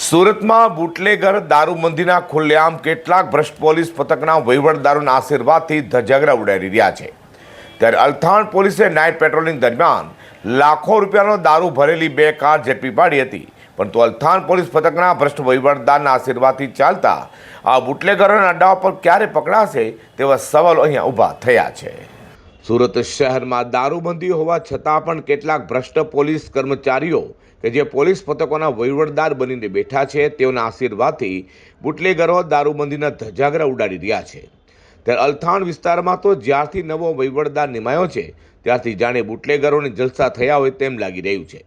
સુરતમાં બુટલેગર દારૂબંધીના ખુલ્લેઆમ કેટલાક ભ્રષ્ટ પોલીસ પથકના વહીવટદારોના આશીર્વાદથી ધજાગરા ઉડાડી રહ્યા છે. ત્યારે અલથાણ પોલીસે નાઇટ પેટ્રોલિંગ દરમિયાન લાખો રૂપિયાનો દારૂ ભરેલી 2 કાર ઝડપી પાડી હતી. પરંતુ અલથાણ પોલીસ પથકના ભ્રષ્ટ વહીવટદારના આશીર્વાદથી ચાલતા આ બુટલેગરોના અડ્ડાઓ પર ક્યારે પકડાશે તેવા સવાલો અહીંયા ઊભા થયા છે. સુરત શહેરમાં દારૂબંધી હોવા છતાં પણ કેટલાક ભ્રષ્ટ પોલીસ કર્મચારીઓ કે જે પોલીસ પથકોના વહીવટદાર બનીને બેઠા છે તેઓના આશીર્વાદથી બુટલેગરો દારૂબંધીના ધજાગરા ઉડાડી રહ્યા છે. ત્યારે અલથાણ વિસ્તારમાં તો જ્યારથી નવો વહીવટદાર નિમાયો છે ત્યારથી જાણે બુટલેગરોને જલસા થયા હોય તેમ લાગી રહ્યું છે.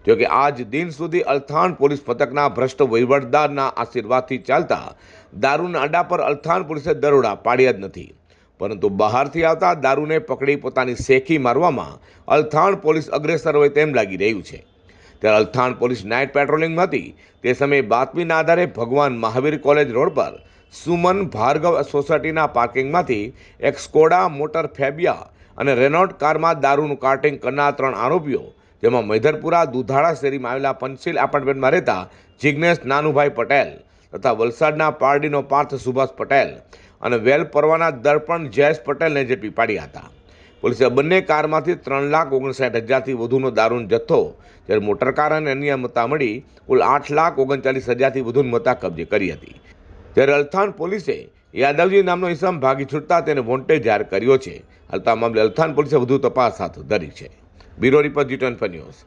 જોકે આજ દિન સુધી અલથાણ પોલીસ પથકના ભ્રષ્ટ વહીવટદારના આશીર્વાદથી ચાલતા દારૂના અડ્ડા પર અલથાણ પોલીસે દરોડા પાડ્યા જ નથી. પરંતુ બહારથી આવતા દારૂને પકડી પોતાની શેખી મારવામાં અલથાણ પોલીસ અગ્રેસર હોય તેમ લાગી રહ્યું છે. ત્યારે અલથાણ પોલીસ નાઇટ પેટ્રોલિંગમાં હતી તે સમયે બાતમીના આધારે ભગવાન મહાવીર કોલેજ રોડ પર સુમન ભાર્ગવ સોસાયટીના પાર્કિંગમાંથી એક સ્કોડા મોટર ફેબિયા અને રેનોલ્ટ કારમાં દારૂનું કાર્ટિંગ કરનાર 3 આરોપીઓ, જેમાં મૈધરપુરા દુધાળા શેરીમાં આવેલા પંચશીલ એપાર્ટમેન્ટમાં રહેતા જિજ્ઞેશ નાનુભાઈ પટેલ તથા વલસાડના પારડીનો પાર્થ સુભાષ પટેલ અને વેલ પરવાના દર્પણ જયેશ પટેલને ઝડપી પાડ્યા હતા. પોલીસે બંને કારમાંથી 3,59,000થી વધુનો દારૂનો જથ્થો, જ્યારે મોટરકાર અને અન્ય મત્તા મળી કુલ 8,39,000થી વધુની મત્તા કબજે કરી હતી. જ્યારે અલથાણ પોલીસે યાદવજી નામનો ઇસમ ભાગી છૂટતા તેને વોન્ટેડ જાહેર કર્યો છે. હાલ આ મામલે અલથાણ પોલીસે વધુ તપાસ હાથ ધરી છે. Bureau report G24 news.